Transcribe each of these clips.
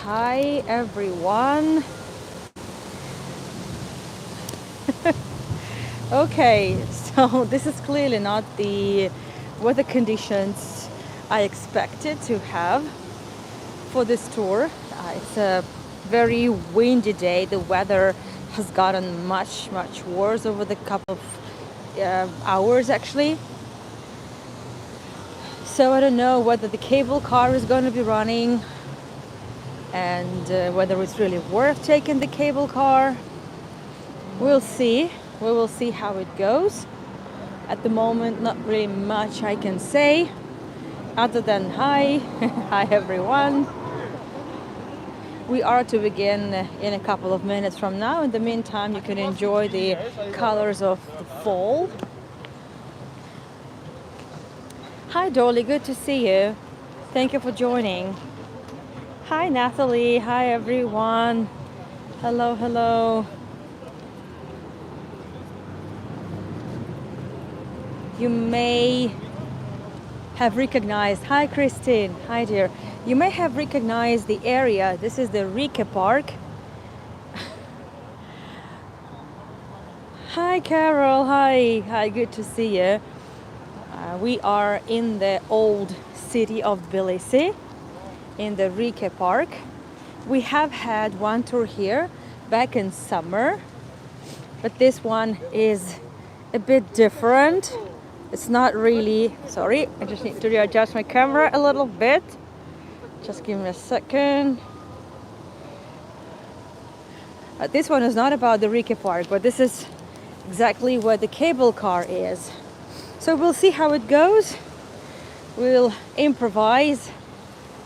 Hi everyone. Okay, so this is clearly not the weather conditions I expected to have for this tour. It's a very windy day. The weather has gotten much worse over the couple of hours actually. So I don't know whether the cable car is going to be running and whether it's really worth taking the cable car. We'll see. We will see how it goes. At the moment, not really much I can say other than hi. Hi everyone. We are to begin in a couple of minutes from now. In the meantime, you can enjoy the colors of the fall. Hi Dolly, good to see you. Thank you for joining. Hi Nathalie, hi everyone. Hello. You may have recognized, hi Christine, hi dear. You may have recognized the area. This is the Rike Park. Hi Carol, hi, good to see you. We are in the old city of Tbilisi, in the Rike Park. We have had one tour here back in summer, but this one is a bit different. It's not really, sorry, I just need to readjust my camera a little bit. Just give me a second. This one is not about the Rike Park, but this is exactly where the cable car is. So we'll see how it goes. We'll improvise.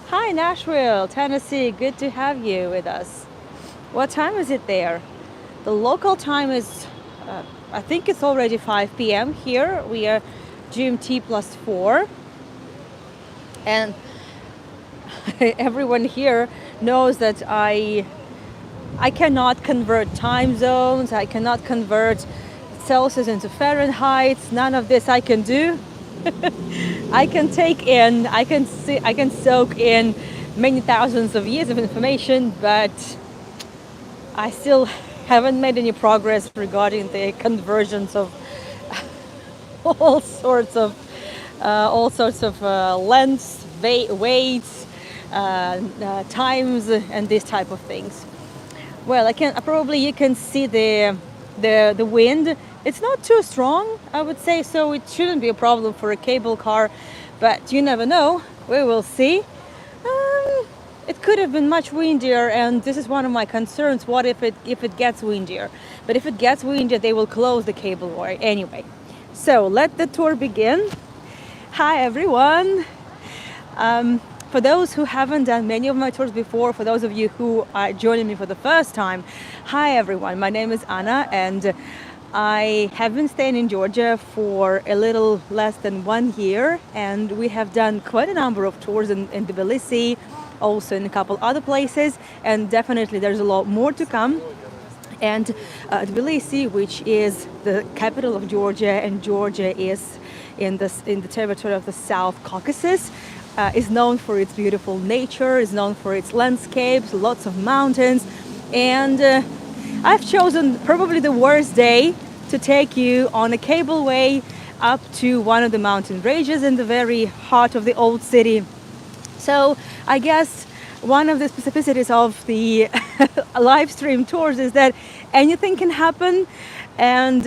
Hi Nashville, Tennessee, good to have you with us. What time is it there? The local time is, I think it's already 5 p.m. here. We are GMT +4. And everyone here knows that I cannot convert time zones. I cannot convert Celsius into Fahrenheit. None of this I can do. I can take in, I can soak in many thousands of years of information, but I still haven't made any progress regarding the conversions of all sorts of lengths, weights, times, and these type of things. Well, probably you can see the wind. It's not too strong, I would say, so it shouldn't be a problem for a cable car, but you never know. We will see. It could have been much windier, and this is one of my concerns. What if it gets windier? But if it gets windier, they will close the cableway anyway. So let the tour begin. Hi everyone. For those who haven't done many of my tours before, for those of you who are joining me for the first time, hi everyone. My name is Anna, and I have been staying in Georgia for a little less than 1 year, and we have done quite a number of tours in Tbilisi, also in a couple other places, and definitely there's a lot more to come. And Tbilisi, which is the capital of Georgia, and Georgia is in the territory of the South Caucasus, is known for its beautiful nature, is known for its landscapes, lots of mountains, and I've chosen probably the worst day to take you on a cableway up to one of the mountain ranges in the very heart of the old city. So I guess one of the specificities of the live stream tours is that anything can happen, and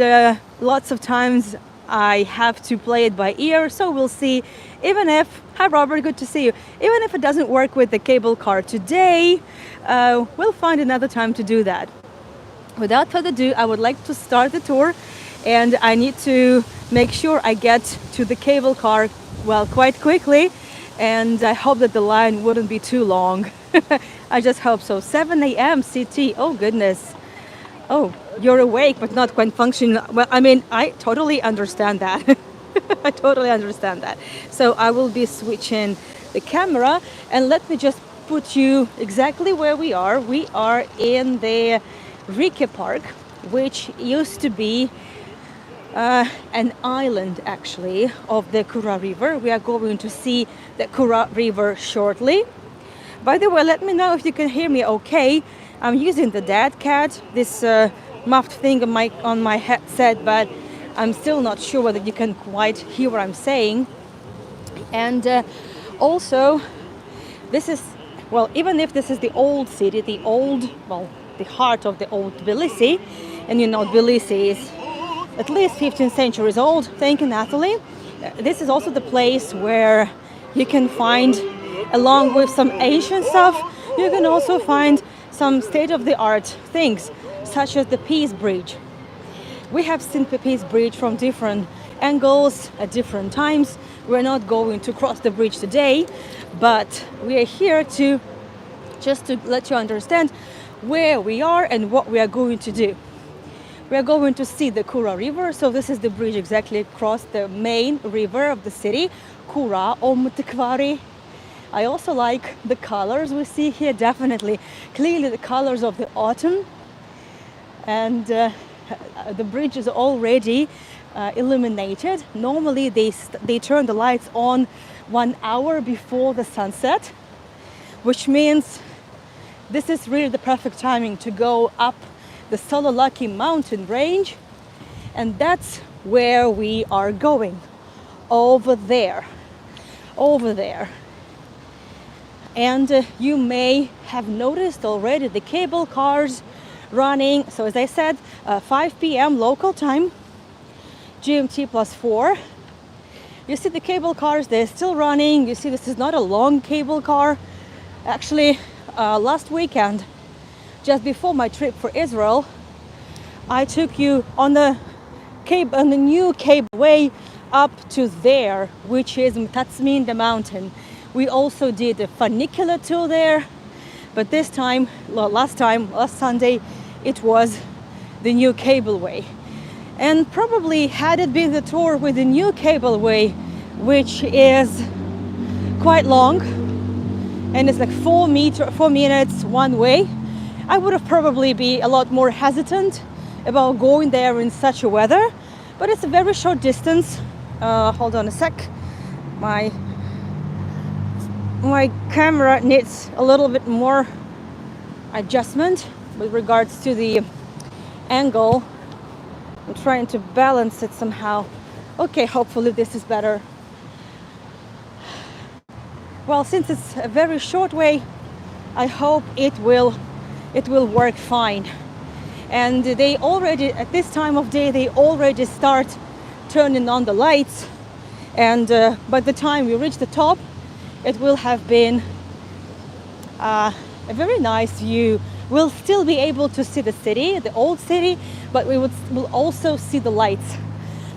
lots of times I have to play it by ear. So we'll see. Even if, hi Robert, good to see you. Even if it doesn't work with the cable car today, we'll find another time to do that. Without further ado, I would like to start the tour, and I need to make sure I get to the cable car, well, quite quickly, and I hope that the line wouldn't be too long. I just hope so. 7 a.m. CT, oh goodness. Oh, you're awake but not quite functioning. Well, I mean, I totally understand that. I totally understand that. So I will be switching the camera, and let me just put you exactly where we are. We are in the Rike Park, which used to be an island actually of the Kura River. We are going to see the Kura River shortly. By the way, let me know if you can hear me okay. I'm using the dead cat, this muffed thing on my headset, but I'm still not sure whether you can quite hear what I'm saying. And also, this is, well, even if this is the old city, the heart of the old Tbilisi, and you know Tbilisi is at least 15 centuries old. Thank you, Natalie. This is also the place where you can find, along with some ancient stuff, you can also find some state-of-the-art things, such as the Peace Bridge. We have seen the Peace Bridge from different angles at different times. We're not going to cross the bridge today, but we are here to just to let you understand where we are and what we are going to do. We are going to see the Kura River. So this is the bridge exactly across the main river of the city, Kura or Mtikvari. I also like the colors we see here, definitely. Clearly the colors of the autumn. And the bridge is already illuminated. Normally they turn the lights on 1 hour before the sunset, which means this is really the perfect timing to go up the Sololaki mountain range, and that's where we are going, over there. And you may have noticed already the cable cars running. So as I said, 5 p.m. local time, GMT +4. You see the cable cars, they're still running. You see this is not a long cable car. Actually, last weekend, just before my trip for Israel, I took you on the new cableway up to there, which is Mtatsmin, the mountain. We also did a funicular tour there, but this time, last Sunday, it was the new cableway. And probably had it been the tour with the new cableway, which is quite long, and it's like 4 minutes one way, I would have probably be a lot more hesitant about going there in such a weather. But it's a very short distance. Hold on a sec. My camera needs a little bit more adjustment with regards to the angle. I'm trying to balance it somehow. Okay, hopefully this is better. Well, since it's a very short way, I hope it will work fine. And they already, at this time of day, they already start turning on the lights. And by the time we reach the top, it will have been a very nice view. We'll still be able to see the city, the old city, but we'll also see the lights.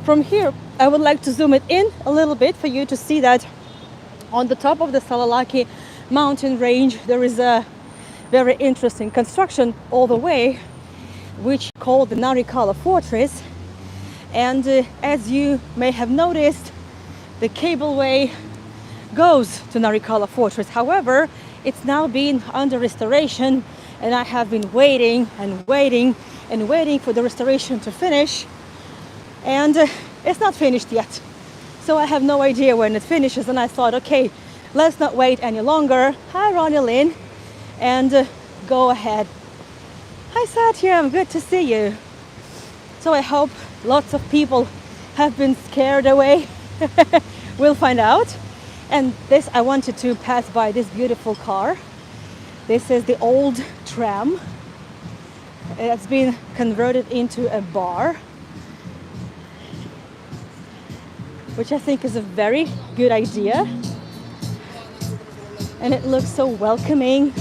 From here, I would like to zoom it in a little bit for you to see that on the top of the Sololaki mountain range, there is a very interesting construction all the way, which is called the Narikala Fortress. And as you may have noticed, the cableway goes to Narikala Fortress. However, it's now been under restoration, and I have been waiting for the restoration to finish, and it's not finished yet. So I have no idea when it finishes, and I thought, okay, let's not wait any longer. Hi, Ronnie Lynn, and go ahead. Hi, Satyam, good to see you. So I hope lots of people have been scared away. We'll find out. And this, I wanted to pass by this beautiful car. This is the old tram. It's been converted into a bar, which I think is a very good idea. And it looks so welcoming.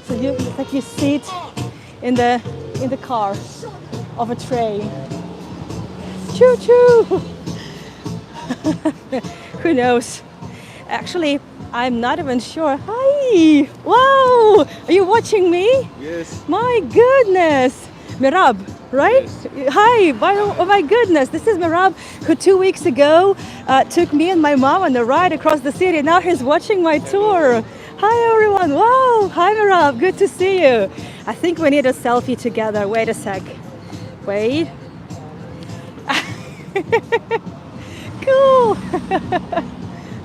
So it's like you sit in the car of a train. Choo choo! Who knows? Actually, I'm not even sure. Hi! Wow! Are you watching me? Yes. My goodness! Mirab, right? Yes. Hi! Oh my goodness! This is Mirab, who 2 weeks ago took me and my mom on a ride across the city. Now he's watching my tour. Hi everyone! Wow! Hi Mirab! Good to see you. I think we need a selfie together. Wait a sec. Wait. Cool!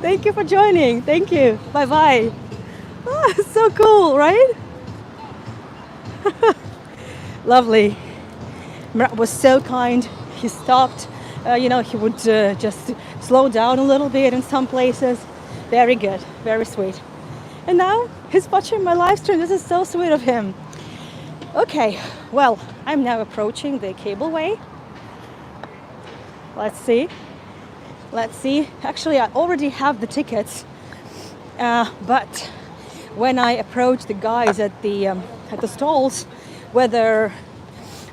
Thank you for joining. Thank you. Bye-bye. So cool, right? Lovely. Murat was so kind. He stopped. He would just slow down a little bit in some places. Very good, very sweet. And now he's watching my live stream. This is so sweet of him. Okay, well, I'm now approaching the cableway. Let's see. Let's see. Actually, I already have the tickets, but when I approached the guys at the stalls, whether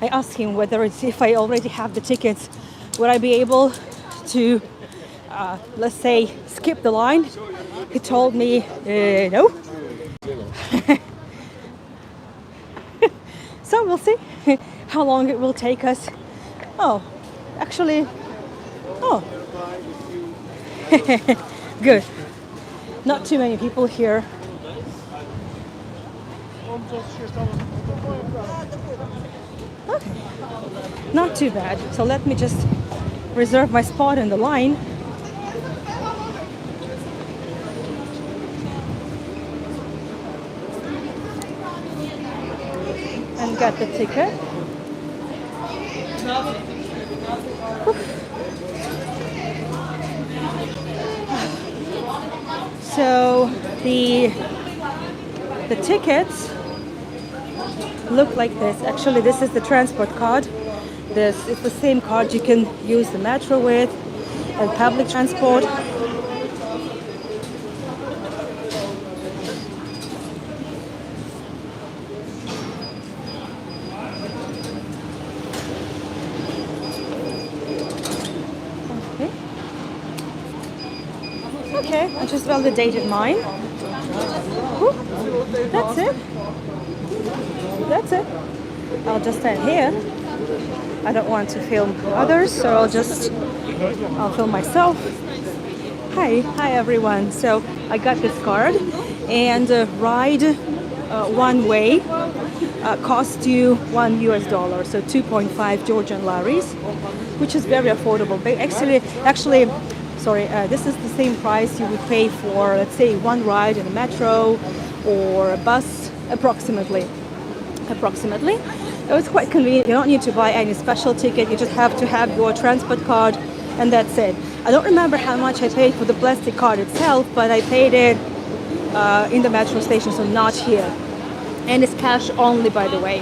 I asked him whether it's if I already have the tickets, would I be able to, let's say, skip the line? He told me no. So we'll see how long it will take us. Oh, actually, oh, good. Not too many people here. Okay, not too bad. So let me just reserve my spot in the line. And get the ticket. So the tickets look like this. Actually, this is the transport card. This is the same card you can use the metro with and public transport. Okay, I just validated mine. Whew, that's it. That's it. I'll just stand here. I don't want to film others, so I'll film myself. Hi everyone. So I got this card, and ride one way costs you $1, so 2.5 Georgian laris, which is very affordable. But actually, sorry, this is the same price you would pay for, let's say, one ride in a metro or a bus, approximately. It was quite convenient. You don't need to buy any special ticket. You just have to have your transport card, and that's it. I don't remember how much I paid for the plastic card itself, but I paid it in the metro station, so not here. And it's cash only, by the way,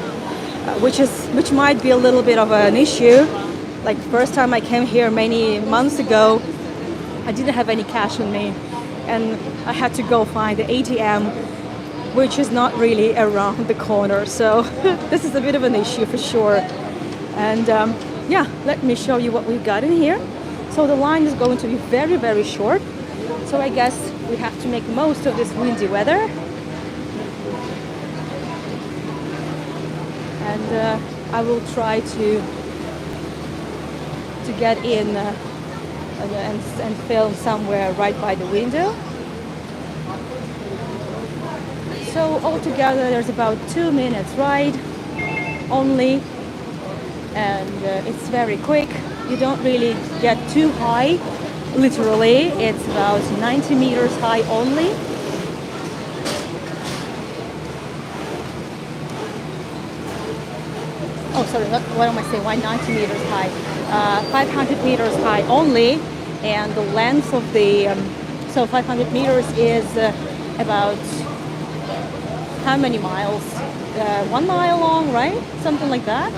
which might be a little bit of an issue. Like first time I came here many months ago, I didn't have any cash on me, and I had to go find the ATM, which is not really around the corner. So this is a bit of an issue for sure. And yeah, let me show you what we've got in here. So the line is going to be very, very short. So I guess we have to make most of this windy weather. And I will try to get in and film somewhere right by the window. So altogether there's about 2 minutes ride only, and it's very quick. You don't really get too high, literally. It's about 90 meters high only. Oh, sorry, what am I saying? Why 90 meters high? 500 meters high only, and the length of the, so 500 meters is about how many miles? 1 mile long, right? Something like that?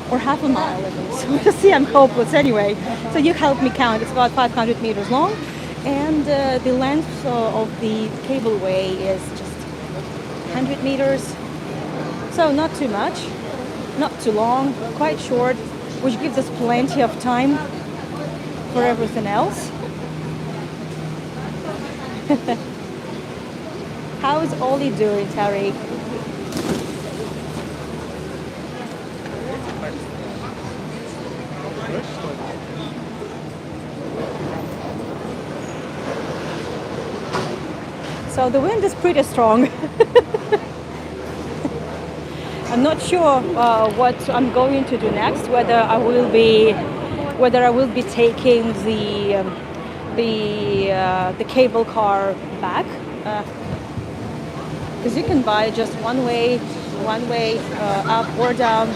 Or half a mile even. So you see, I'm hopeless anyway. So you help me count. It's about 500 meters long. And the length of the cableway is just 100 meters. So not too much, not too long, quite short, which gives us plenty of time for everything else. How's Ollie doing, Tariq? So the wind is pretty strong. I'm not sure what I'm going to do next. Whether I will be taking the cable car back. because you can buy just one way up or down,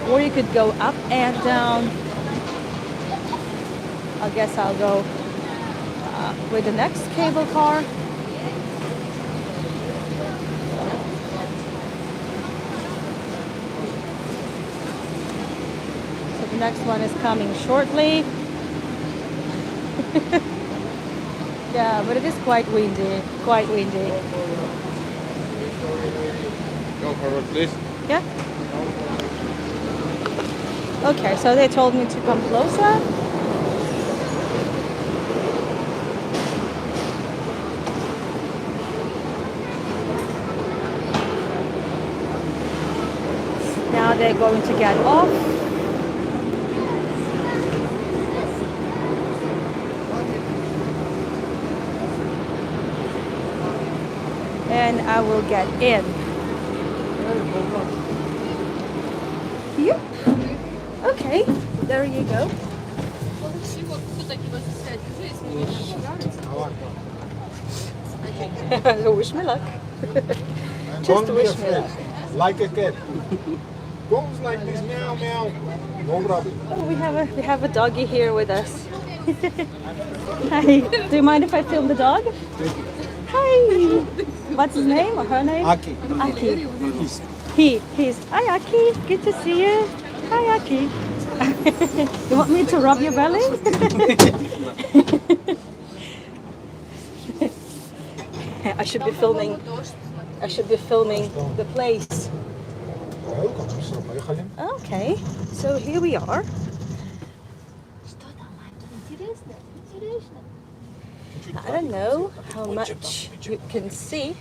or you could go up and down. I guess I'll go with the next cable car. So the next one is coming shortly. Yeah, but it is quite windy, quite windy. Go forward, please. Yeah. Okay, so they told me to come closer. Now they're going to get off. And I will get in. Yep. Okay, there you go. Wish me luck. And Just don't be wish me afraid. luck. Like a cat. Goes like this, meow meow. No problem. Oh, we have a doggy here with us. Hi. Do you mind if I film the dog? Hi. What's his name or her name? Aki. Aki. He's. Hi, Aki. Good to see you. Hi, Aki. You want me to rub your belly? I should be filming. I should be filming the place. Okay, so here we are. I don't know how much you can see.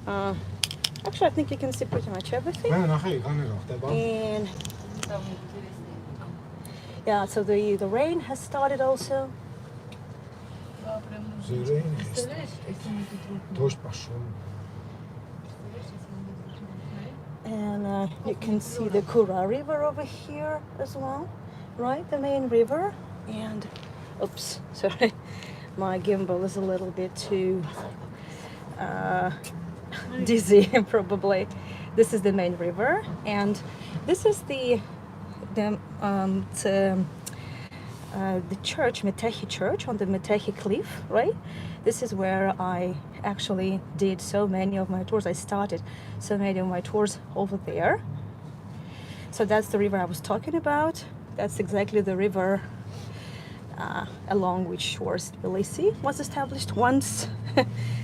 Actually, I think you can see pretty much everything. And yeah, so the rain has started also. And you can see the Kura River over here as well, right? The main river. And oops, sorry, my gimbal is a little bit too dizzy probably. This is the main river, and this is the church, Metehi Church, on the Metehi Cliff, right? This is where I actually did so many of my tours. I started so many of my tours over there. So that's the river I was talking about. That's exactly the river along which shores Tbilisi was established once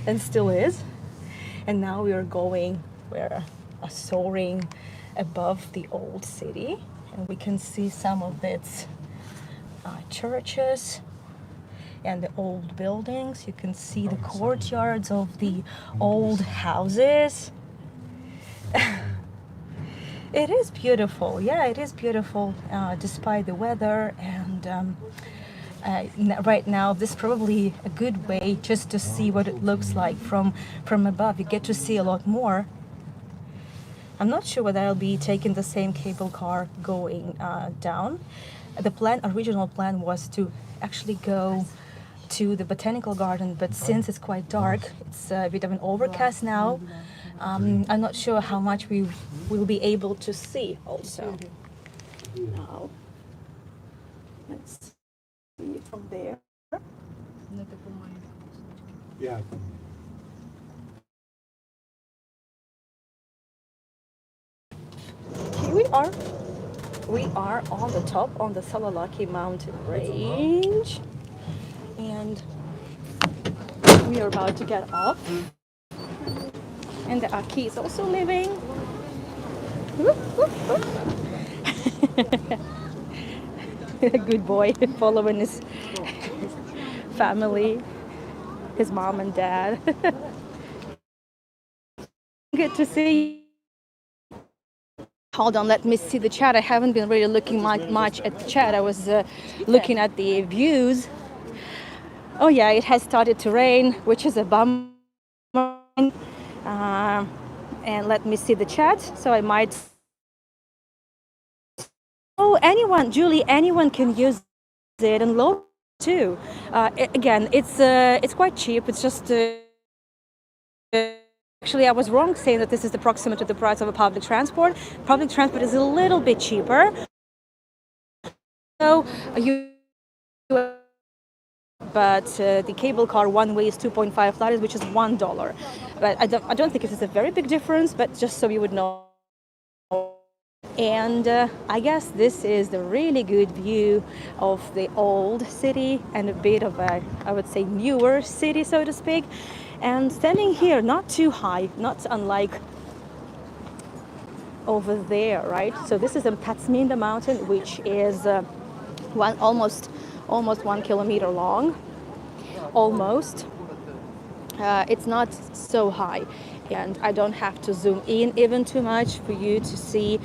and still is. And now we're soaring above the old city, and we can see some of its churches and the old buildings. You can see the courtyards of the old houses. It is beautiful. Yeah, it is beautiful despite the weather. And right now, this is probably a good way just to see what it looks like from above. You get to see a lot more. I'm not sure whether I'll be taking the same cable car going down. The original plan was to actually go to the botanical garden, but since it's quite dark, it's a bit of an overcast now. I'm not sure how much we will be able to see also. Now, let's see from there. Yeah. Here we are. We are on the top, on the Sololaki mountain range, and we are about to get off. And the Aki is also leaving. Good boy, following his family, his mom and dad. Good to see you. Hold on, let me see the chat. I haven't been really looking much at the chat. I was looking at the views. Oh yeah, it has started to rain, which is a bummer. And let me see the chat. So I might. Oh, anyone, Julie, anyone can use it, and low too. Again, it's quite cheap. It's just Actually, I was wrong saying that this is approximate to the price of a public transport. Public transport is a little bit cheaper. So you but the cable car one way is 2.5 lires, which is $1. But I don't think it is a very big difference, but just so you would know. And I guess this is the really good view of the old city and a bit of a, I would say, newer city, so to speak. And standing here, not too high, not unlike over there, right? So this is in Patsminda mountain, which is almost 1 kilometer long, almost. It's not so high, and I don't have to zoom in even too much for you to see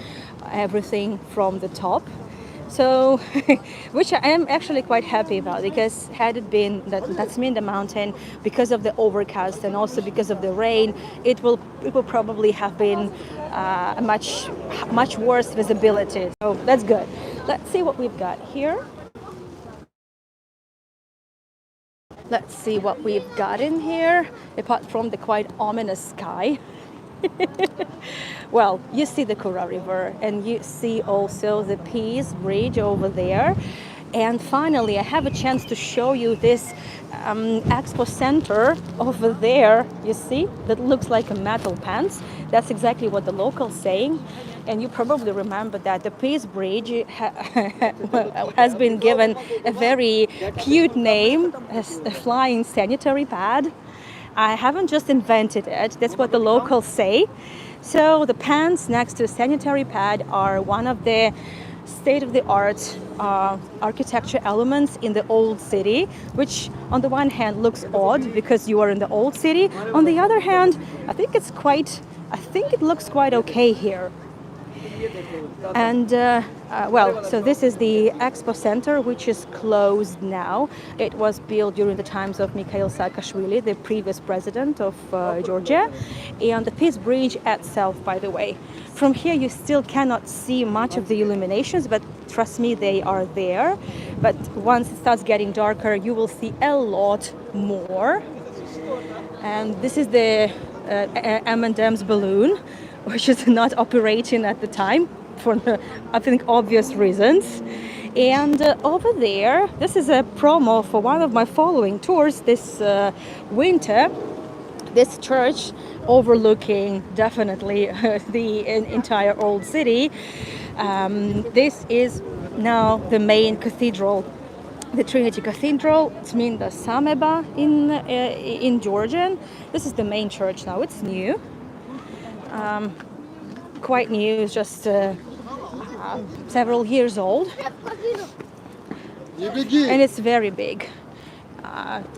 everything from the top. So, which I am actually quite happy about, because had it been that's me in the mountain, because of the overcast and also because of the rain, it will probably have been a much worse visibility. So that's good. Let's see what we've got here. Let's see what we've got in here, apart from the quite ominous sky. Well, you see the Kura River, and you see also the Peace Bridge over there. And finally, I have a chance to show you this expo center over there. You see, that looks like a metal pants. That's exactly what the locals saying. And you probably remember that the Peace Bridge has been given a very cute name, as a flying sanitary pad. I haven't just invented it, that's what the locals say. So the pans next to the sanitary pad are one of the state-of-the-art architecture elements in the old city, which on the one hand looks odd because you are in the old city. On the other hand, I think it looks quite okay here. And well, so this is the expo center, which is closed now. It was built during the times of Mikhail Saakashvili, the previous president of Georgia. And the Peace Bridge itself, by the way, from here you still cannot see much of the illuminations, but trust me, they are there. But once it starts getting darker, you will see a lot more. And this is the M&M's balloon, which is not operating at the time for, I think, obvious reasons. And over there, this is a promo for one of my following tours this winter. This church overlooking definitely the entire old city. This is now the main cathedral, the Trinity Cathedral. It's Minda Sameba in Georgian. This is the main church now. It's new. Quite new, it's just several years old, and it's very big.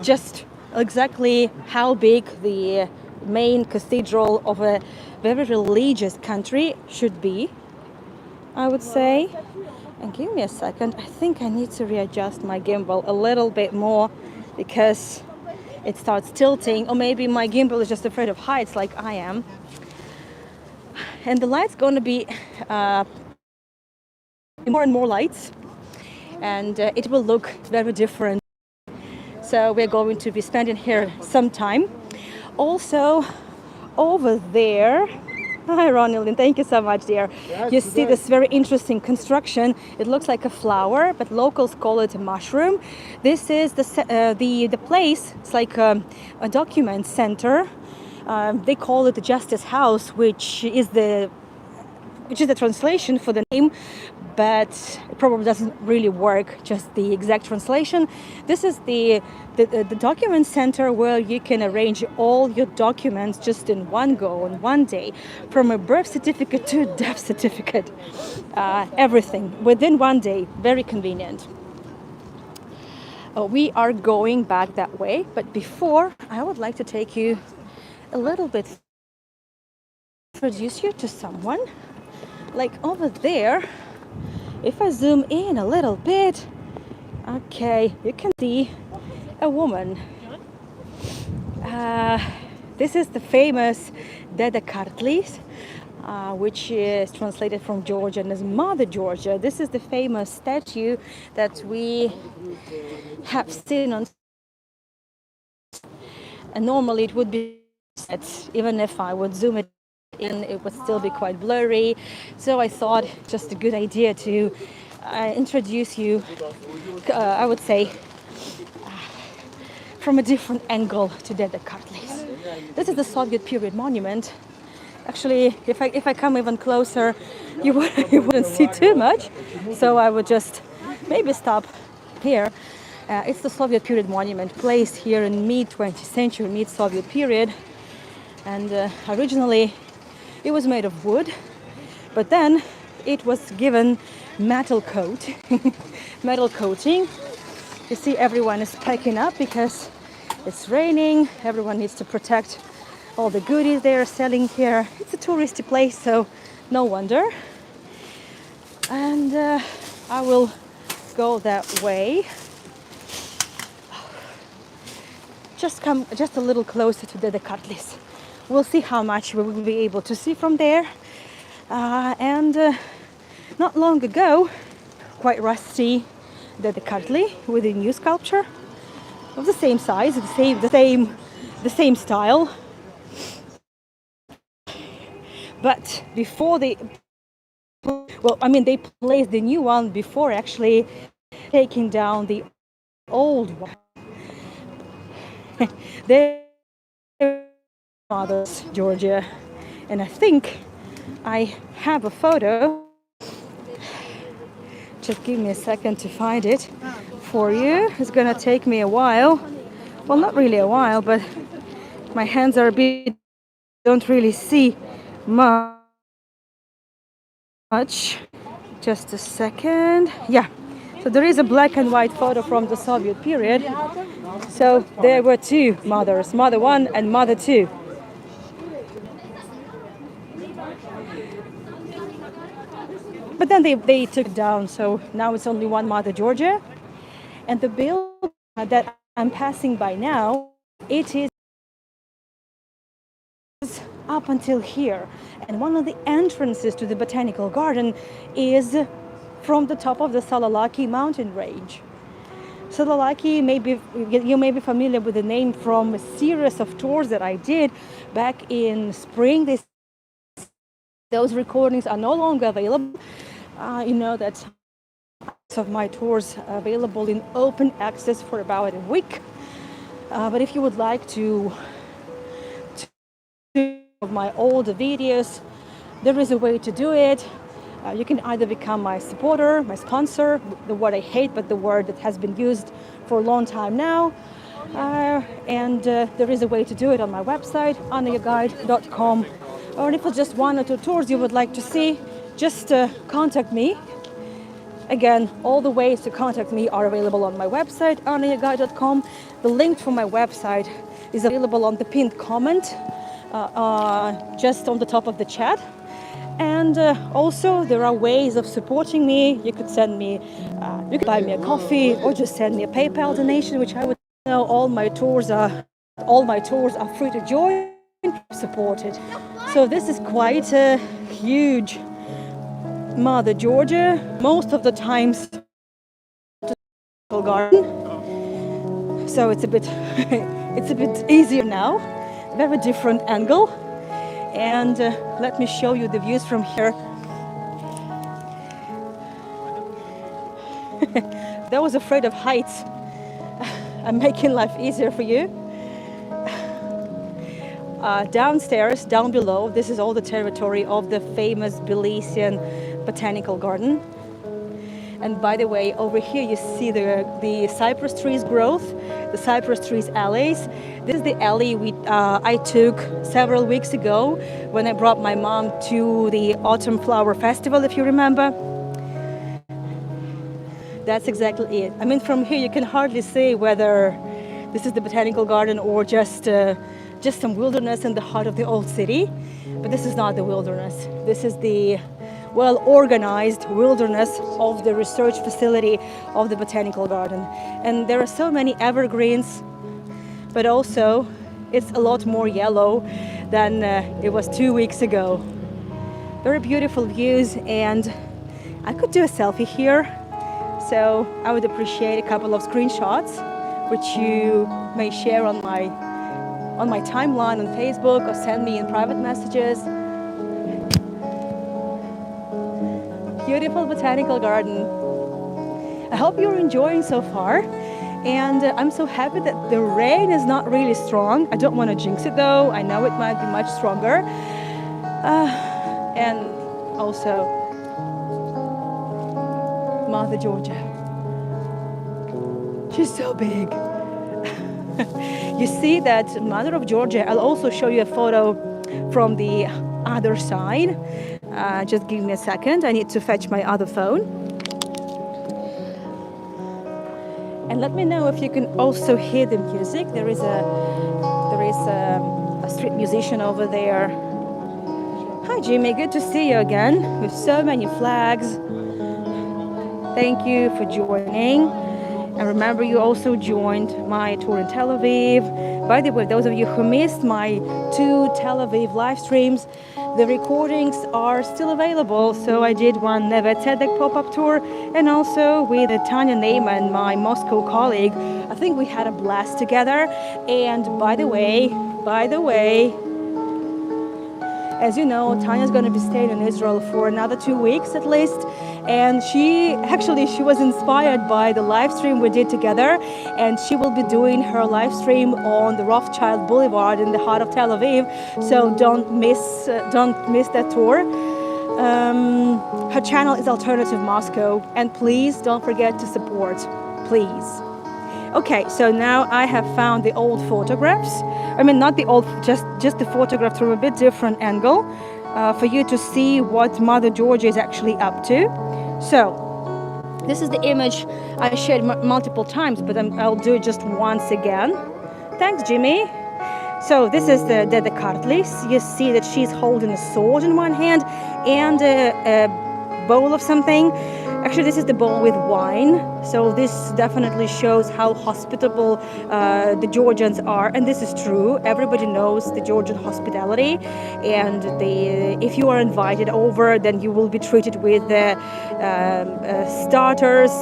Just exactly how big the main cathedral of a very religious country should be, I would say. And give me a second, I think I need to readjust my gimbal a little bit more because it starts tilting, or maybe my gimbal is just afraid of heights like I am. And the light's going to be more and more lights, and it will look very different. So we're going to be spending here some time. Also, over there, hi Ronaldin, thank you so much, dear. You see this very interesting construction. It looks like a flower, but locals call it a mushroom. This is the place. It's like a document center. They call it the Justice House, which is the translation for the name, but it probably doesn't really work, just the exact translation. This is the document center where you can arrange all your documents just in one go, in one day, from a birth certificate to a death certificate. Everything within one day, very convenient. We are going back that way, but before, I would like to take you a little bit, introduce you to someone. Like over there, if I zoom in a little bit, okay, you can see a woman. This is the famous Deda Kartlis, which is translated from Georgian as Mother Georgia. This is the famous statue that we have seen on, and normally it would be even if I would zoom it in, it would still be quite blurry. So I thought just a good idea to introduce you, I would say, from a different angle to Dede Kartlis. This is the Soviet period monument. Actually, if I come even closer, you wouldn't see too much. So I would just maybe stop here. It's the Soviet period monument placed here in mid 20th century, mid Soviet period. And originally it was made of wood, but then it was given metal coat, metal coating. You see, everyone is packing up because it's raining. Everyone needs to protect all the goodies they are selling here. It's a touristy place, so no wonder. And I will go that way. Just come just a little closer to the Kartlis. We'll see how much we will be able to see from there. And not long ago, quite rusty, the Kartli with a new sculpture of the same size, the same style. But before they placed the new one before actually taking down the old one. Their mother's Georgia, and I think I have a photo. Just give me a second to find it for you. It's gonna take me a while. Well, not really a while, but my hands are a bit, don't really see much. Just a second. Yeah. So there is a black and white photo from the Soviet period. So there were two mothers, mother one and mother two. But then they took it down, so now it's only one mother Georgia. And the building that I'm passing by now, it is up until here. And one of the entrances to the botanical garden is from the top of the Sololaki mountain range. Sololaki, maybe you may be familiar with the name from a series of tours that I did back in spring. Those recordings are no longer available. You know that some of my tours are available in open access for about a week. But if you would like to of my older videos, there is a way to do it. You can either become my supporter, my sponsor, the word I hate, but the word that has been used for a long time now. And there is a way to do it on my website, anayaguide.com. Or if it's just one or two tours you would like to see, just contact me. Again, all the ways to contact me are available on my website, anayaguide.com. The link for my website is available on the pinned comment, just on the top of the chat. And also there are ways of supporting me. You could send me, you could buy me a coffee or just send me a PayPal donation, which I would know all my tours are free to join, supported. So this is quite a huge Mother Georgia. Most of the times garden. So it's a bit easier now. Very different angle. And let me show you the views from here. That was afraid of heights. I'm making life easier for you. Downstairs, down below, this is all the territory of the famous Tbilisian botanical garden. And by the way, over here you see the cypress trees growth, the cypress trees alleys. This is the alley I took several weeks ago when I brought my mom to the Autumn Flower Festival, if you remember. That's exactly it. I mean, from here you can hardly say whether this is the botanical garden or just some wilderness in the heart of the old city. But this is not the wilderness. This is the well-organized wilderness of the research facility of the botanical garden. And there are so many evergreens, but also it's a lot more yellow than it was 2 weeks ago. Very beautiful views, and I could do a selfie here. So I would appreciate a couple of screenshots, which you may share on my on my timeline on Facebook or send me in private messages. Beautiful botanical garden. I hope you're enjoying so far. And I'm so happy that the rain is not really strong. I don't want to jinx it though. I know it might be much stronger. And also, Mother Georgia. She's so big. You see that Mother of Georgia. I'll also show you a photo from the other side. Just give me a second. I need to fetch my other phone. And let me know if you can also hear the music. There is a street musician over there. Hi Jimmy, good to see you again with so many flags. Thank you for joining. And remember, you also joined my tour in Tel Aviv. By the way, those of you who missed my 2 Tel Aviv live streams, the recordings are still available. So I did one Neve Tzedek pop-up tour, and also with Tanya Neyman, my Moscow colleague. I think we had a blast together. And by the way, as you know, Tanya's going to be staying in Israel for another 2 weeks at least. And she was inspired by the live stream we did together. And she will be doing her live stream on the Rothschild Boulevard in the heart of Tel Aviv. So don't miss that tour. Her channel is Alternative Moscow. And please don't forget to support, please. Okay, so now I have found the old photographs. I mean, not the old, just the photograph from a bit different angle for you to see what Mother Georgia is actually up to. So, this is the image I shared multiple times, but I'll do it just once again. Thanks, Jimmy. So, this is the Kartlis. You see that she's holding a sword in one hand and a bowl of something. Actually, this is the bowl with wine. So this definitely shows how hospitable the Georgians are. And this is true. Everybody knows the Georgian hospitality. And if you are invited over, then you will be treated with starters,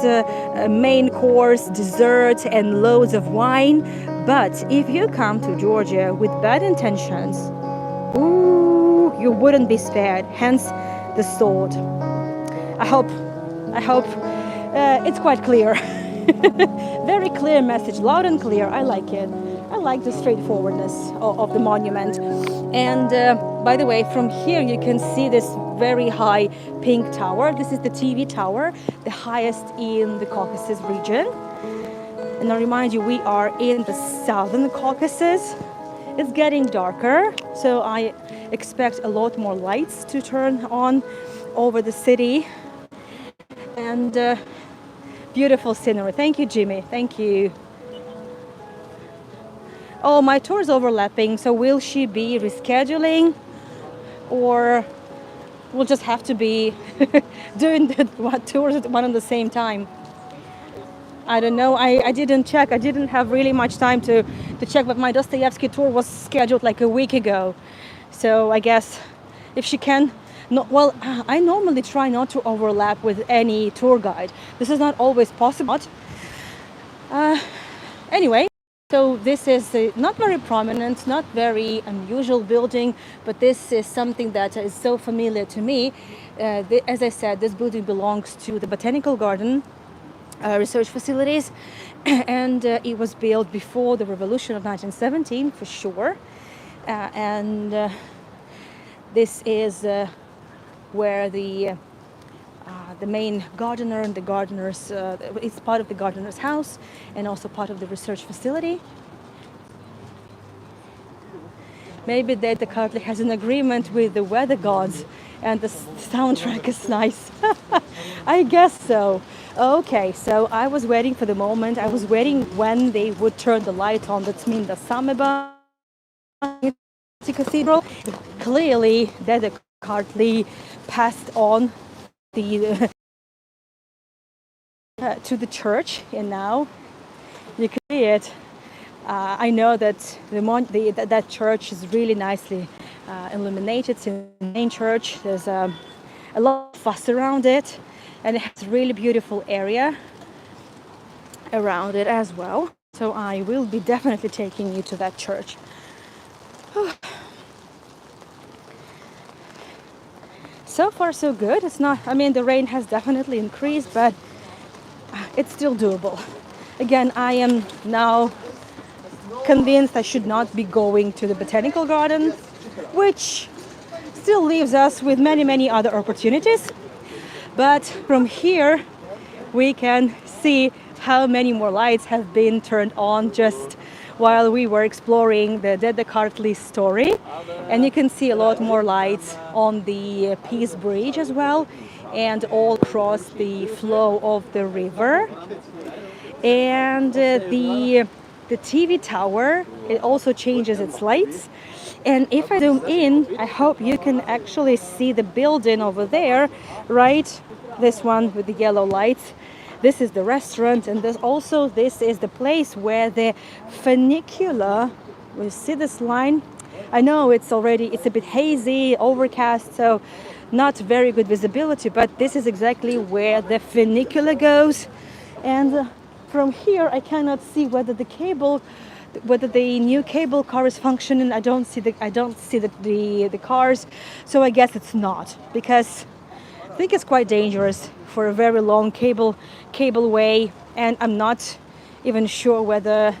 main course, dessert, and loads of wine. But if you come to Georgia with bad intentions, ooh, you wouldn't be spared. Hence the sword. I hope it's quite clear. Very clear message, loud and clear. I like it. I like the straightforwardness of the monument. And by the way, from here you can see this very high pink tower. This is the TV tower, the highest in the Caucasus region. And I remind you, we are in the southern Caucasus. It's getting darker, so I expect a lot more lights to turn on over the city. And beautiful scenery. Thank you, Jimmy. Thank you. Oh, my tour is overlapping. So will she be rescheduling, or we'll just have to be doing the tours at one and the same time? I don't know. I didn't check. I didn't have really much time to check, but my Dostoevsky tour was scheduled like a week ago. So I guess if she can. No, well, I normally try not to overlap with any tour guide. This is not always possible. Anyway, so this is not very prominent, not very unusual building, but this is something that is so familiar to me. As I said, this building belongs to the Botanical Garden research facilities, and it was built before the revolution of 1917 for sure. This is where the main gardener and the gardeners, it's part of the gardener's house and also part of the research facility. Maybe that the Kartli has an agreement with the weather gods and the soundtrack is nice. I guess so. Okay, so I was waiting for the moment. I was waiting when they would turn the light on. That's mean the Sameba Cathedral. Clearly, that the Kartli passed on the to the church, and now you can see it. I know that that church is really nicely illuminated. It's in the main church. There's a lot of fuss around it, and it has a really beautiful area around it as well. So I will be definitely taking you to that church. so far so good. It's not, I mean, the rain has definitely increased, but it's still doable. Again, I am now convinced I should not be going to the botanical garden, which still leaves us with many other opportunities. But from here, we can see how many more lights have been turned on just while we were exploring the Dedekartli story. And you can see a lot more lights on the Peace Bridge as well, and all across the flow of the river. And the TV tower, it also changes its lights. And if I zoom in, I hope you can actually see the building over there, right? This one with the yellow lights. This is the restaurant, and this is the place where the funicular. You see this line? I know it's a bit hazy, overcast, so not very good visibility, but this is exactly where the funicular goes. And from here, I cannot see whether the new cable car is functioning. I don't see the cars, so I guess it's not, because I think it's quite dangerous for a very long cableway, and I'm not even sure whether.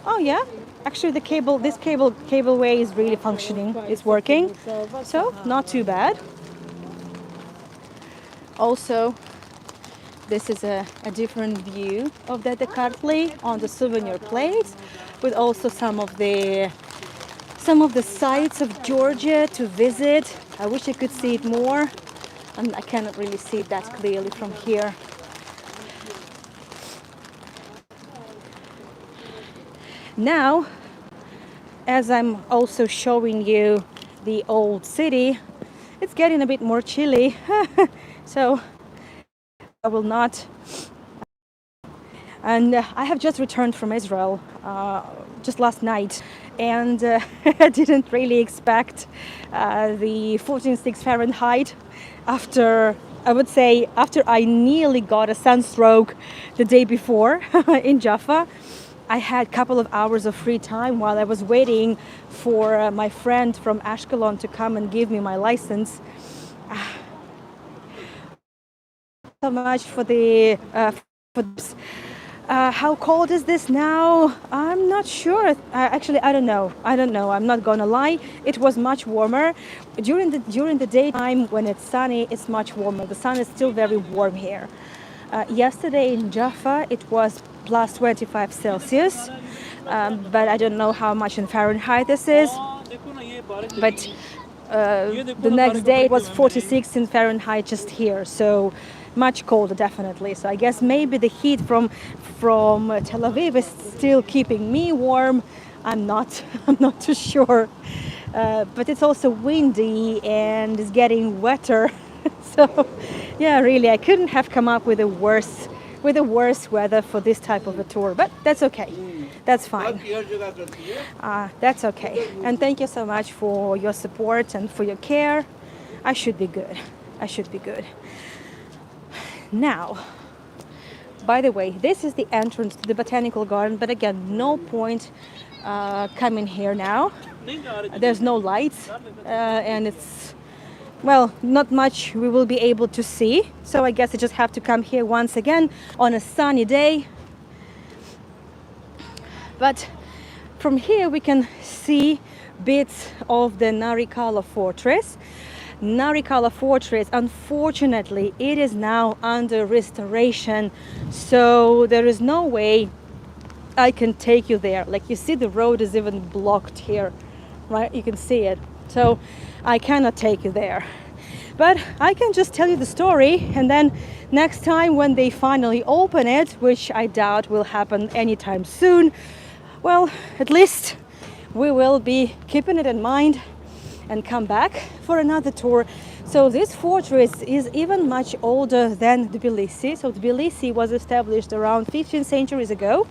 Oh yeah, actually this cableway is really functioning. It's working, so not too bad. Also, this is a different view of the Dekartli on the souvenir plates, with also some of the sites of Georgia to visit. I wish I could see it more, and I cannot really see it that clearly from here. Now, as I'm also showing you the old city, it's getting a bit more chilly, so I will not. And I have just returned from Israel just last night, and I didn't really expect the 14.6 Fahrenheit after I nearly got a sunstroke the day before in Jaffa. I had a couple of hours of free time while I was waiting for my friend from Ashkelon to come and give me my license. So much for the how cold is this now? I'm not sure. Actually, I don't know. I'm not gonna lie. It was much warmer during the daytime. When it's sunny, it's much warmer. The sun is still very warm here. Yesterday in Jaffa, it was plus 25 Celsius, but I don't know how much in Fahrenheit this is. But the next day it was 46 in Fahrenheit just here, so much colder definitely. So I guess maybe the heat from Tel Aviv is still keeping me warm. I'm not too sure. But it's also windy and it's getting wetter. So yeah, really, I couldn't have come up with a worse weather for this type of a tour, but that's okay. That's fine. That's okay. And thank you so much for your support and for your care. I should be good. Now, by the way, this is the entrance to the botanical garden, but again, no point coming here now. There's no lights, and it's, well, not much we will be able to see. So I guess I just have to come here once again on a sunny day. But from here we can see bits of the Narikala fortress. Narikala fortress, unfortunately, it is now under restoration, so there is no way I can take you there. Like, you see, the road is even blocked here, right? You can see it. So I cannot take you there. But I can just tell you the story, and then next time when they finally open it, which I doubt will happen anytime soon, well, at least we will be keeping it in mind and come back for another tour. So this fortress is even much older than Tbilisi. So Tbilisi was established around 15 centuries ago.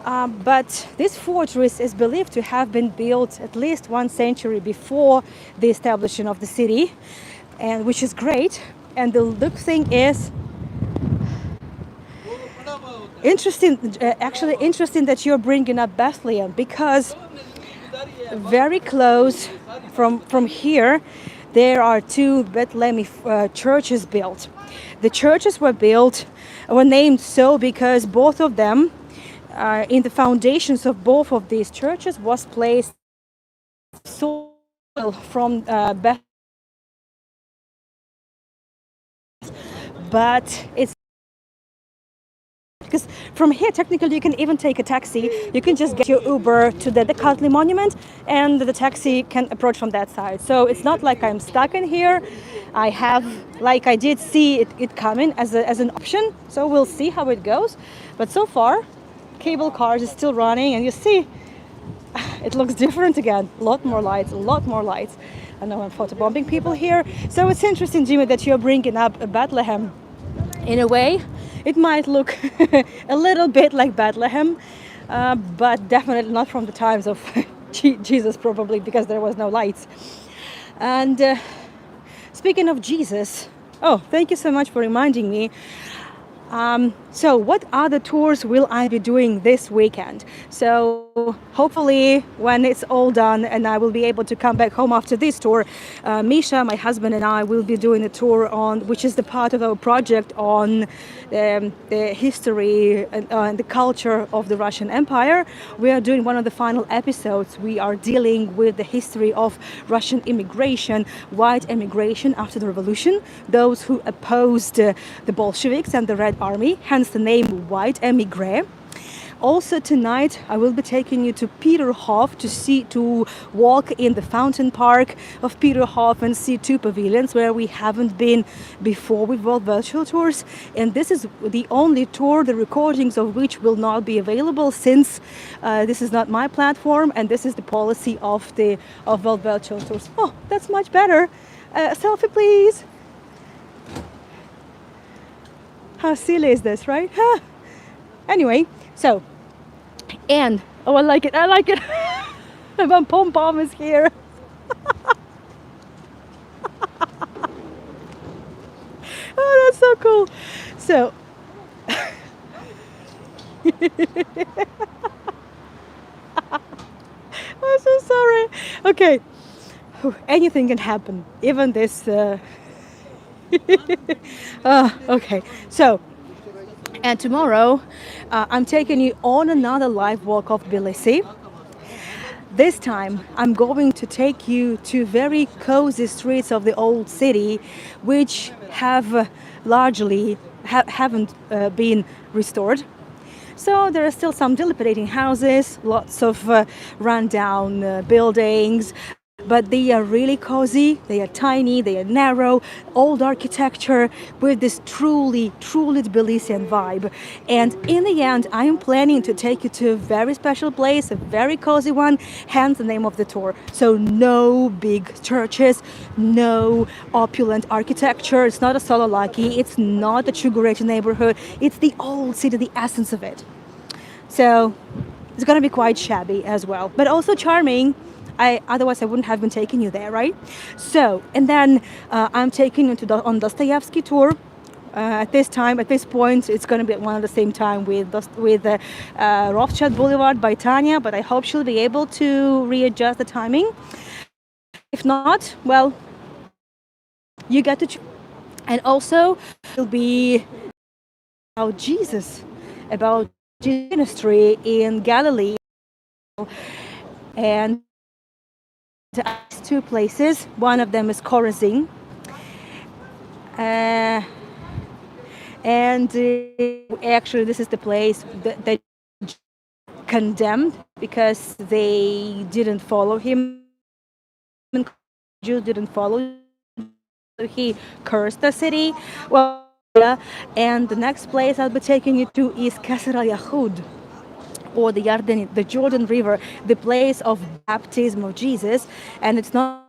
But this fortress is believed to have been built at least 1 century before the establishment of the city, and which is great. And the good thing is, interesting that you're bringing up Bethlehem, because very close from here there are two Bethlehem churches built. The churches were named so because both of them, in the foundations of both of these churches, was placed soil from Bethlehem, but it's because from here technically you can even take a taxi. You can just get your Uber to the Cutley Monument and the taxi can approach from that side. So it's not like I'm stuck in here. I have, like, I did see it coming as an option, so we'll see how it goes. But so far cable cars is still running, and you see it looks different again. A lot more lights, a lot more lights. I know I'm photobombing people here. So it's interesting, Jimmy, that you're bringing up Bethlehem. In a way, it might look a little bit like Bethlehem, but definitely not from the times of Jesus, probably because there was no lights. And speaking of Jesus, oh, thank you so much for reminding me. So what other tours will I be doing this weekend? So hopefully when it's all done and I will be able to come back home after this tour, Misha, my husband, and I will be doing a tour on, which is the part of our project on the history and the culture of the Russian Empire. We are doing one of the final episodes. We are dealing with the history of Russian immigration, white immigration after the revolution, those who opposed the Bolsheviks and the Red Army, hence the name white émigré. Also tonight I will be taking you to Peterhof to walk in the fountain park of Peterhof and see two pavilions where we haven't been before with World Virtual Tours. And this is the only tour, the recordings of which will not be available, since this is not my platform and this is the policy of World Virtual Tours. Oh, that's much better. Selfie, please. How silly is this, right? Huh. Anyway, so, and, oh, I like it, I like it. My pom-pom is here. Oh, that's so cool. So, I'm so sorry. Okay, anything can happen, even this. Okay, so, and tomorrow I'm taking you on another live walk of Tbilisi. This time I'm going to take you to very cozy streets of the old city, which have largely haven't been restored. So there are still some dilapidating houses, lots of rundown buildings, but they are really cozy, they are tiny, they are narrow, old architecture with this truly Tbilisian vibe. And in the end, I am planning to take you to a very special place, a very cozy one, hence the name of the tour. So no big churches, no opulent architecture, it's not a Sololaki, it's not a Chugureti neighborhood, it's the old city, the essence of it. So it's gonna be quite shabby as well, but also charming. Otherwise I wouldn't have been taking you there, right? So, and then I'm taking you to on Dostoevsky tour. At this point, it's going to be at one at the same time with Rothschild Boulevard by Tanya, but I hope she'll be able to readjust the timing. If not, well, you get to choose. And also, it'll be about Jesus ministry in Galilee, and two places. One of them is Chorazin, and actually this is the place that condemned because they didn't follow him. Jews didn't follow. He cursed the city. Well, and the next place I'll be taking you to is Kasr al-Yahud, or the Jordan River, the place of baptism of Jesus. And it's not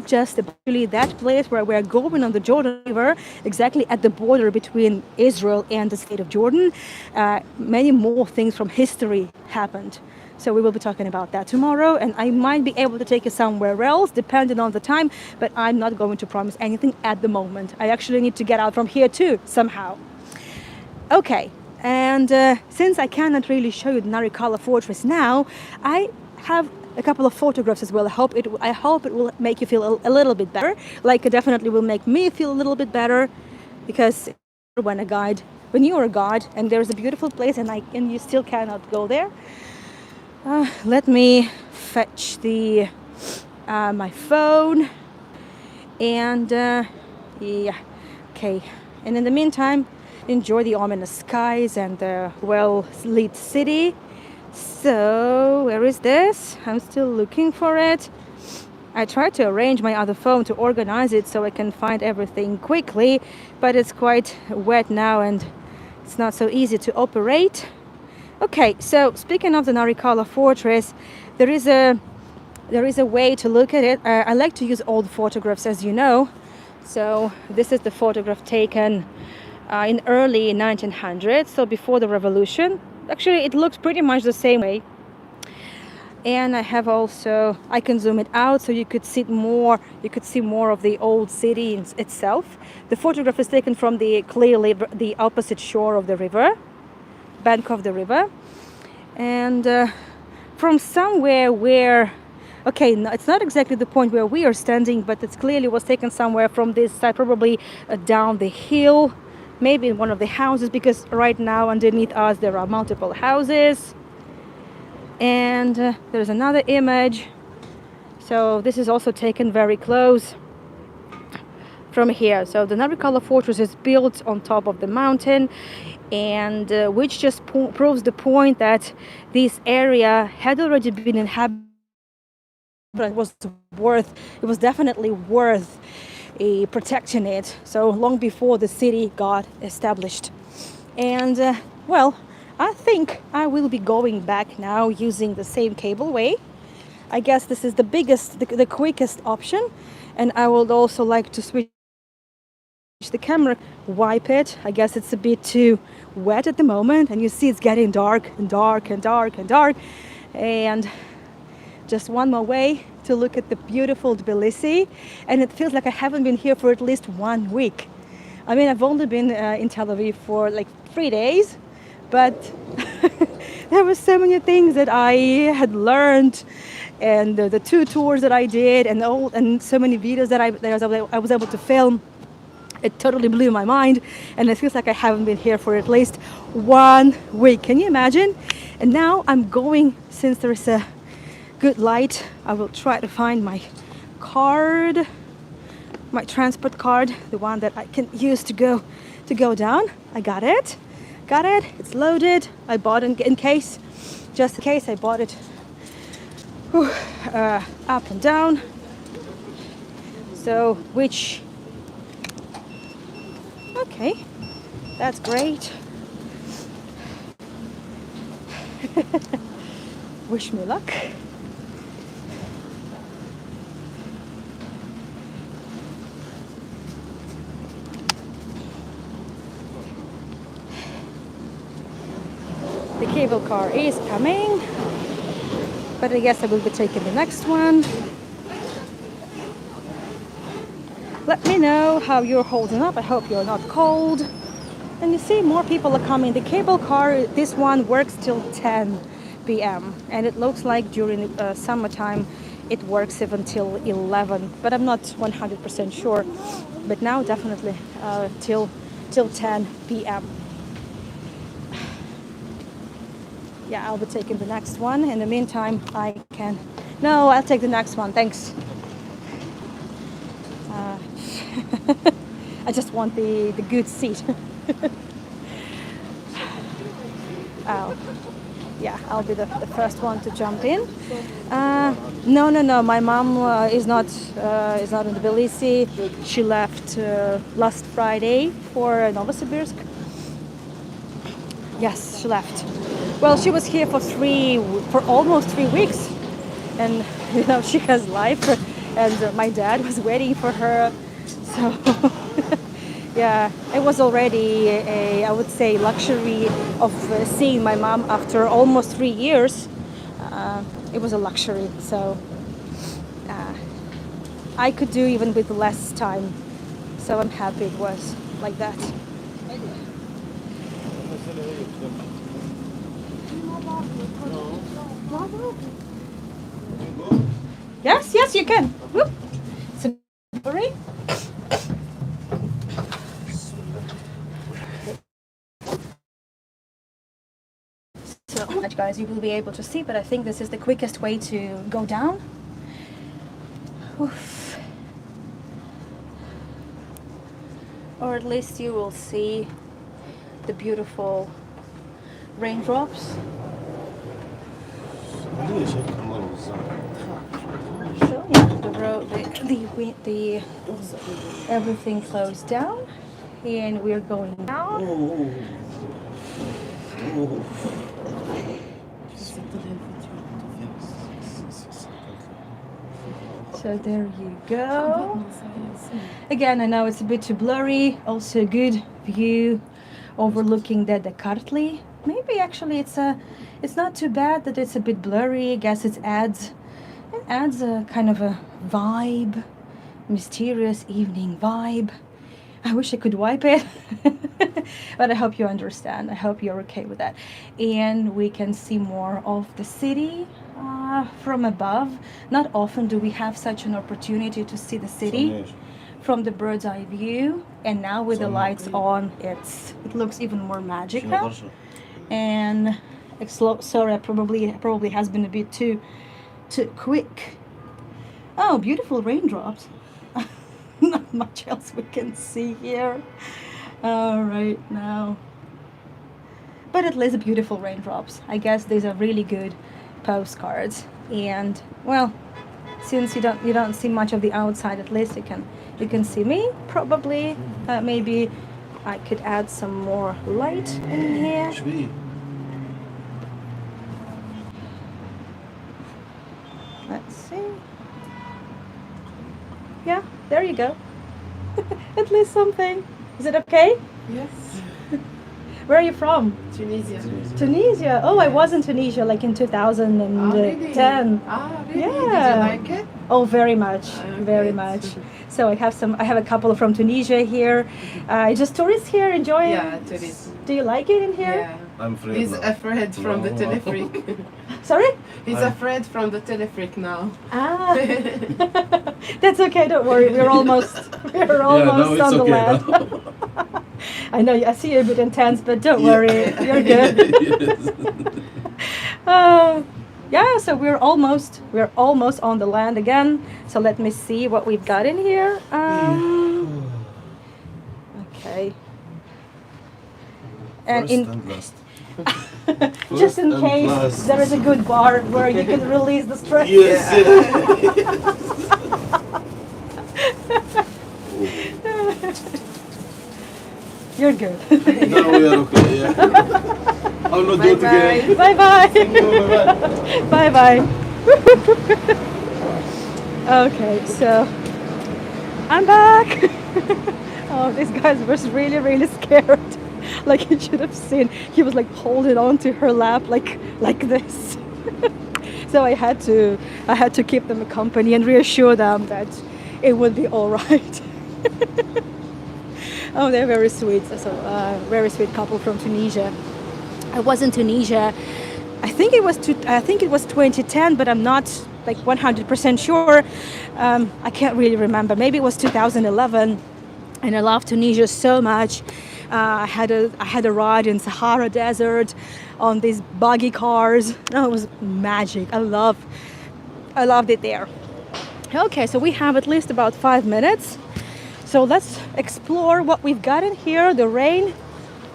just actually that place where we're going on the Jordan River, exactly at the border between Israel and the state of Jordan. Many more things from history happened. So we will be talking about that tomorrow, and I might be able to take you somewhere else depending on the time, but I'm not going to promise anything at the moment. I actually need to get out from here too, somehow. Okay. And since I cannot really show you the Narikala fortress now, I have a couple of photographs as well. I hope it will make you feel a little bit better. Like it definitely will make me feel a little bit better, because when you're a guide and there's a beautiful place and you still cannot go there. Let me fetch the my phone, and yeah, okay. And in the meantime, enjoy the ominous skies and the well-lit city. So where is this? I'm still looking for it. I tried to arrange my other phone to organize it so I can find everything quickly, but it's quite wet now and it's not so easy to operate. Okay, so speaking of the Narikala fortress, there is a way to look at it. I like to use old photographs, as you know. So this is the photograph taken in early 1900s, so before the revolution. Actually, it looks pretty much the same way. And I can zoom it out so you could see more of the old city itself. The photograph is taken from clearly the opposite shore of the river, bank of the river, and from somewhere where, okay, no, it's not exactly the point where we are standing, but it clearly was taken somewhere from this side, probably down the hill, maybe in one of the houses, because right now underneath us there are multiple houses. And there's another image. So this is also taken very close from here. So the Narikala fortress is built on top of the mountain, and which just proves the point that this area had already been inhabited. It was definitely worth protecting it. So long before the city got established. And well, I think I will be going back now using the same cableway. I guess this is the quickest option, and I would also like to switch the camera, wipe it. I guess it's a bit too wet at the moment, and you see it's getting dark and dark and dark and dark. And just one more way to look at the beautiful Tbilisi, and it feels like I haven't been here for at least 1 week. I mean, I've only been in Tel Aviv for like 3 days, but there were so many things that I had learned, and the 2 tours that I did, and so many videos that I was able to film. It totally blew my mind, and it feels like I haven't been here for at least 1 week. Can you imagine? And now I'm going, since there is a good light, I will try to find my card, my transport card, the one that I can use to go down. I got it. It's loaded. I bought it just in case. I bought it up and down. So okay, that's great. Wish me luck. The cable car is coming, but I guess I will be taking the next one. Let me know how you're holding up. I hope you're not cold. And you see, more people are coming. The cable car, this one works till 10 p.m. And it looks like during summertime it works even till 11. But I'm not 100% sure. But now definitely till 10 p.m. Yeah, I'll be taking the next one. In the meantime, No, I'll take the next one. Thanks. I just want the good seat. Yeah, I'll be the first one to jump in. No. My mom is not in Tbilisi. She left last Friday for Novosibirsk. Yes, she left. Well, she was here for almost 3 weeks, and she has life, and my dad was waiting for her. So yeah, it was already I would say, luxury of seeing my mom after almost 3 years. It was a luxury, so I could do even with less time. So I'm happy it was like that. Yes, yes, you can. Whoop. Sorry. So much, guys, you will be able to see, but I think this is the quickest way to go down. Oof. Or at least you will see the beautiful raindrops. So yeah, the road, the everything closed down, and we're going down. So there you go. Again, I know it's a bit too blurry. Also, a good view overlooking the Kartli. Maybe actually it's not too bad that it's a bit blurry. I guess it adds a kind of a vibe, mysterious evening vibe. I wish I could wipe it, but I hope you understand. I hope you're okay with that. And we can see more of the city from above. Not often do we have such an opportunity to see the city from the bird's eye view. And now with the lights on, it looks even more magical. And sorry, probably has been a bit too quick. Oh, beautiful raindrops. Not much else we can see here right now, but at least beautiful raindrops. I guess these are really good postcards. And well, since you don't see much of the outside, at least you can see me. Probably maybe I could add some more light in here. Let's see. Yeah, there you go. At least something. Is it okay? Yes. Where are you from? Tunisia. Tunisia. Oh, I was in Tunisia like in 2010. Really? Yeah. Did you like it? Oh, very much, very good. much. So I have a couple from Tunisia here. Just tourists here enjoying. Yeah, tourists. Do you like it in here? Yeah. I'm afraid. He's afraid from the telefric. Sorry? He's afraid from the telefric now. Ah, that's okay. Don't worry. We're almost on the land. I know. I see you a bit intense, but don't worry. You're good. Yeah. So we're almost on the land again. So let me see what we've got in here. Okay. And last. just in case there is a good bar where you can release the stress. Yes. You're good. Now we are okay. Yeah. I'll not do it again. Bye bye. Bye bye. Okay, so I'm back. Oh, this guy was really scared. Like you should have seen, he was like holding on to her lap like this. So I had to keep them company and reassure them that it would be all right. Oh, they're very sweet. So very sweet couple from Tunisia. I was in Tunisia. I think it was 2010, but I'm not like 100% sure. I can't really remember. Maybe it was 2011. And I love Tunisia so much. I had a ride in Sahara Desert on these buggy cars. Oh, it was magic. I loved it there. Okay, so we have at least about 5 minutes. So let's explore what we've got in here. The rain.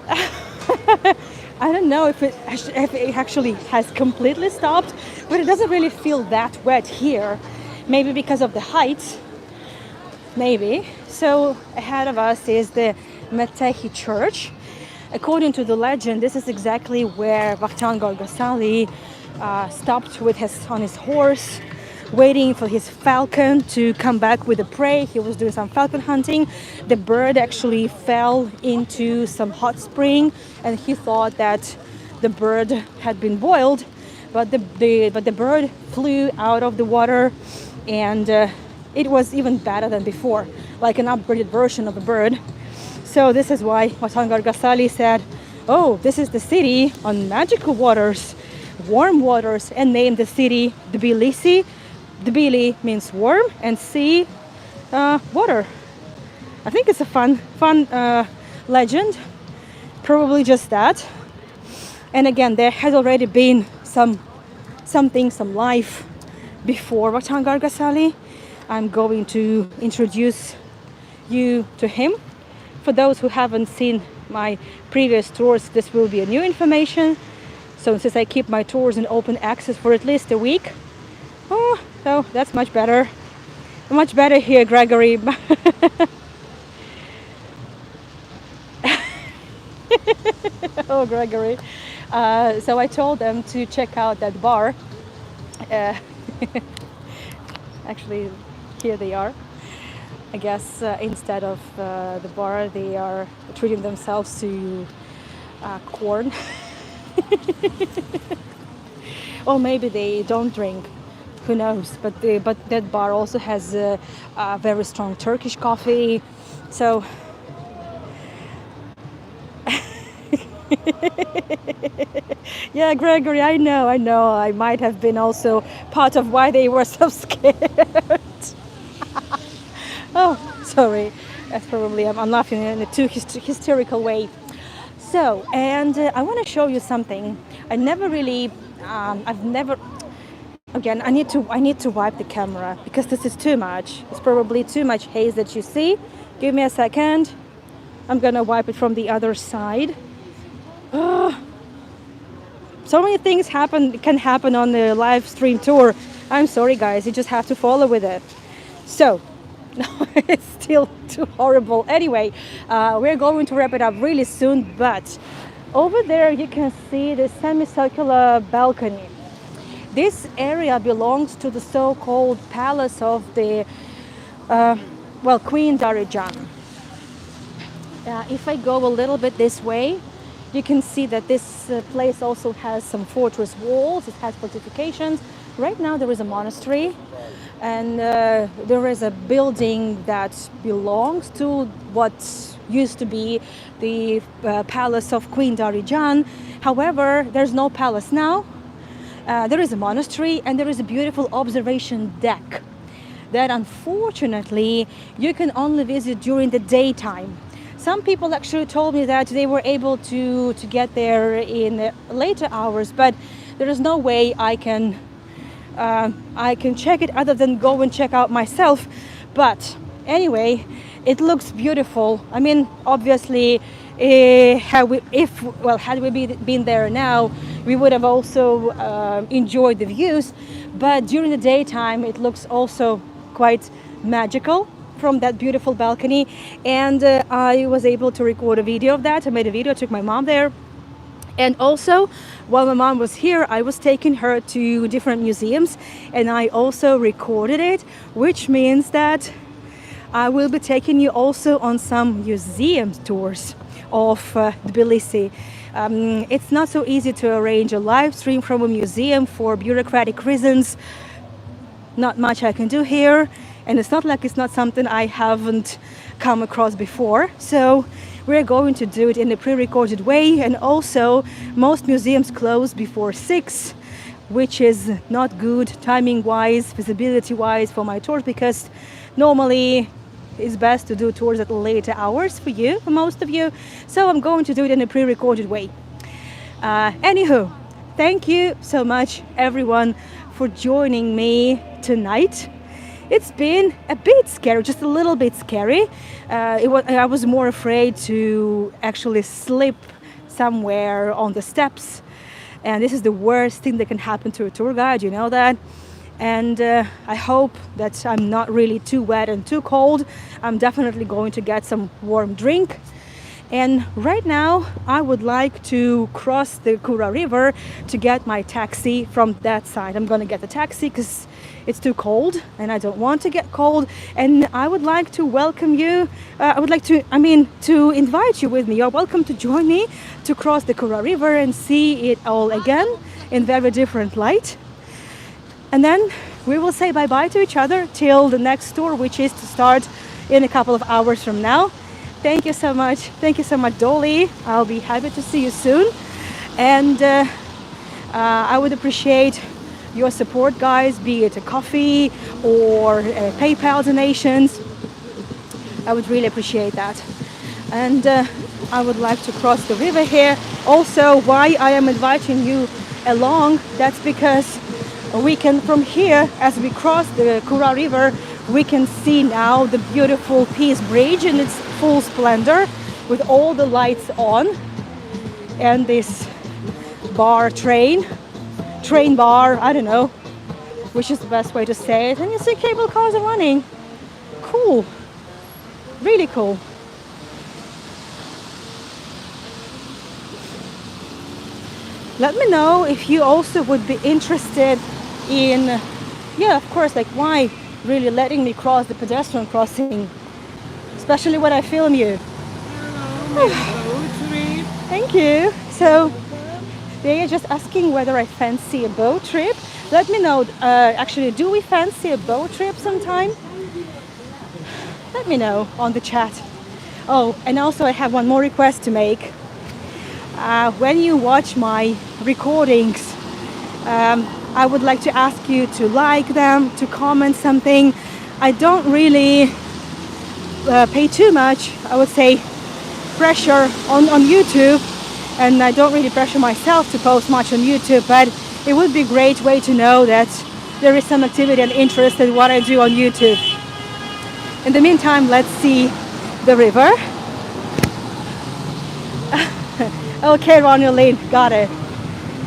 I don't know if it actually has completely stopped, but it doesn't really feel that wet here. Maybe because of the height. Maybe. So ahead of us is the Metehi Church. According to the legend, this is exactly where Vakhtang Ghasali stopped on his horse, waiting for his falcon to come back with the prey. He was doing some falcon hunting. The bird actually fell into some hot spring, and he thought that the bird had been boiled, but the bird flew out of the water, and it was even better than before, like an upgraded version of a bird. So this is why Vakhtang Ghasali said, "Oh, this is the city on magical waters warm waters and named the city Tbilisi. Tbili means warm and sea, water. I think it's a fun legend. Probably just that. And again, there has already been some life before Vatan Gargasali. I'm going to introduce you to him. For those who haven't seen my previous tours, this will be a new information. So since I keep my tours in open access for at least a week, so that's much better. Much better here, Gregory. Oh, Gregory. So I told them to check out that bar. Uh, Actually, here they are. I guess instead of the bar, they are treating themselves to corn. Or maybe they don't drink. Who knows? But that bar also has a very strong Turkish coffee. So yeah, Gregory, I know. I might have been also part of why they were so scared. Oh, sorry. That's probably, I'm laughing in a too hysterical way. So, and I want to show you something. I never really, I've never, again, I need to wipe the camera because this is too much. It's probably too much haze that you see. Give me a second. I'm gonna wipe it from the other side. So many things can happen on the live stream tour. I'm sorry, guys. You just have to follow with it. So, no, it's still too horrible. Anyway, we're going to wrap it up really soon. But over there, you can see the semicircular balcony. This area belongs to the so-called palace of the, Queen Darijan. If I go a little bit this way, you can see that this place also has some fortress walls. It has fortifications. Right now there is a monastery, and there is a building that belongs to what used to be the palace of Queen Darijan. However, there's no palace now. There is a monastery and there is a beautiful observation deck that unfortunately you can only visit during the daytime. Some people actually told me that they were able to get there in later hours, but there is no way I can check it other than go and check out myself. But anyway, it looks beautiful. I mean, obviously, had we been there now, we would have also enjoyed the views. But during the daytime, it looks also quite magical from that beautiful balcony. And I was able to record a video of that. I made a video, took my mom there. And also, while my mom was here, I was taking her to different museums and I also recorded it, which means that I will be taking you also on some museum tours of Tbilisi. It's not so easy to arrange a live stream from a museum for bureaucratic reasons. Not much I can do here, and it's not like it's not something I haven't come across before. So we're going to do it in a pre-recorded way, and also most museums close before 6, which is not good timing wise, visibility wise for my tours, because normally it's best to do tours at later hours for you, for most of you. So I'm going to do it in a pre-recorded way. Anywho, thank you so much everyone for joining me tonight. It's been a bit scary, just a little bit scary. I was more afraid to actually slip somewhere on the steps, and this is the worst thing that can happen to a tour guide, you know that. And I hope that I'm not really too wet and too cold. I'm definitely going to get some warm drink. And right now I would like to cross the Kura River to get my taxi from that side. I'm gonna get the taxi because it's too cold and I don't want to get cold. And I would like to welcome you. To invite you with me. You're welcome to join me to cross the Kura River and see it all again in very different light. And then we will say bye-bye to each other till the next tour, which is to start in a couple of hours from now. Thank you so much. Thank you so much, Dolly. I'll be happy to see you soon. And I would appreciate your support, guys, be it a coffee or PayPal donations. I would really appreciate that. And I would like to cross the river here. Also, why I am inviting you along, that's because we can, from here, as we cross the Kura River, we can see now the beautiful Peace Bridge in its full splendor with all the lights on, and this train bar, I don't know which is the best way to say it. And you see cable cars are running. Cool, really cool. Let me know if you also would be interested in, yeah, of course, like why really letting me cross the pedestrian crossing, especially when I film you. Thank you. So they are just asking whether I fancy a boat trip. Let me know, actually, do we fancy a boat trip sometime? Let me know on the chat. Oh, and also I have one more request to make. When you watch my recordings, I would like to ask you to like them, to comment something. I don't really pay too much, I would say, pressure on YouTube, and I don't really pressure myself to post much on YouTube, but it would be a great way to know that there is some activity and interest in what I do on YouTube. In the meantime, let's see the river. Okay, Ronaldine, got it.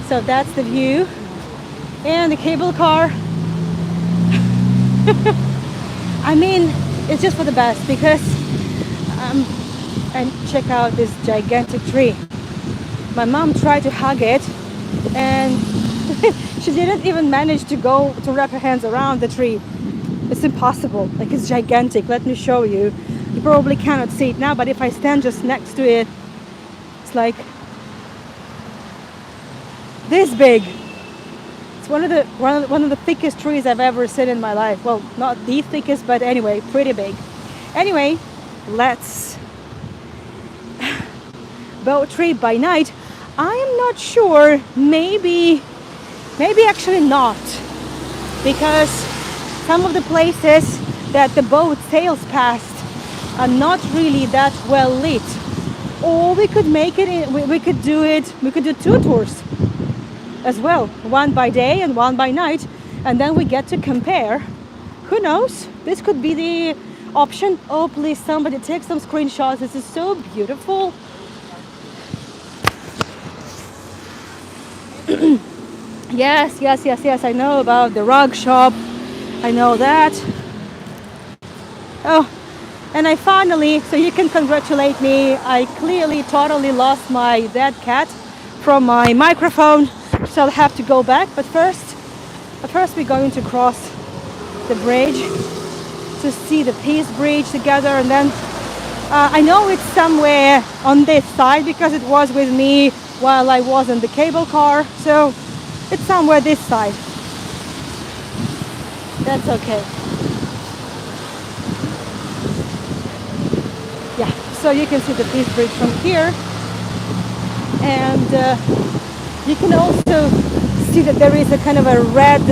So that's the view. And the cable car. I mean, it's just for the best because and check out this gigantic tree. My mom tried to hug it and she didn't even manage to go to wrap her hands around the tree. It's impossible, like it's gigantic. Let me show you. You probably cannot see it now, but if I stand just next to it, it's like this big. It's one of the thickest trees I've ever seen in my life. Well, not the thickest, but anyway, pretty big. Anyway, let's boat trip by night. I am not sure. Maybe actually not, because some of the places that the boat sails past are not really that well lit. Or we could make it. We could do it. We could do 2 tours as well, one by day and one by night, and then we get to compare. Who knows? This could be the option. Oh, please, somebody take some screenshots. This is so beautiful. Yes. I know about the rug shop. I know that. Oh, and I finally, so you can congratulate me. I clearly totally lost my dead cat from my microphone, so I'll have to go back. But first we're going to cross the bridge to see the Peace Bridge together, and then I know it's somewhere on this side because it was with me while I was in the cable car, so it's somewhere this side. That's okay. Yeah, so you can see the Peace Bridge from here, and you can also see that there is a kind of a red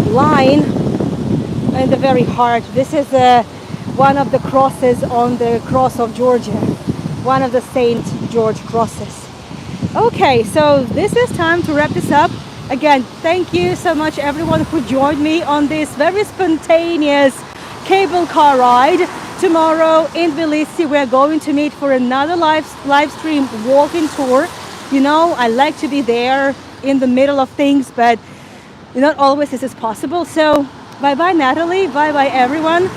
line in the very heart. This is one of the crosses on the cross of Georgia, one of the St. George crosses. Okay, so this is time to wrap this up. Again, thank you so much everyone who joined me on this very spontaneous cable car ride. Tomorrow in Tbilisi we're going to meet for another live stream walking tour. You know, I like to be there in the middle of things, but not always this is possible. So bye-bye Natalie, bye-bye everyone.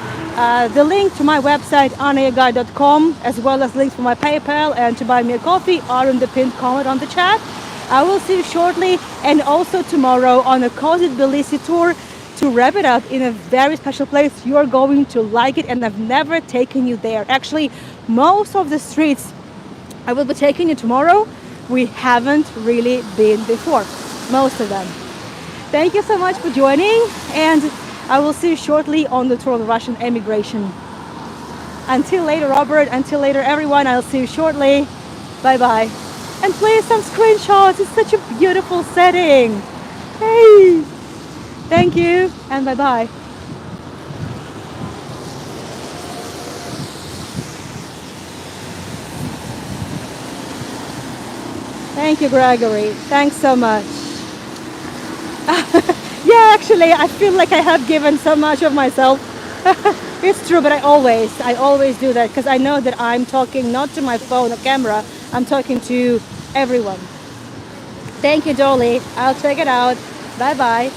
The link to my website, anayagai.com, as well as links for my PayPal and to buy me a coffee are in the pinned comment on the chat. I will see you shortly, and also tomorrow on a cozy Tbilisi tour to wrap it up in a very special place. You are going to like it, and I've never taken you there. Actually, most of the streets I will be taking you tomorrow, we haven't really been before, most of them. Thank you so much for joining, and I will see you shortly on the tour of Russian emigration. Until later, Robert. Until later, everyone. I'll see you shortly. Bye-bye. and play some screenshots. It's such a beautiful setting. Hey, thank you, and bye bye. Thank you, Gregory. Thanks so much. Yeah, actually, I feel like I have given so much of myself. It's true, but I always do that because I know that I'm talking not to my phone or camera. I'm talking to everyone. Thank you, Dolly. I'll check it out. Bye bye.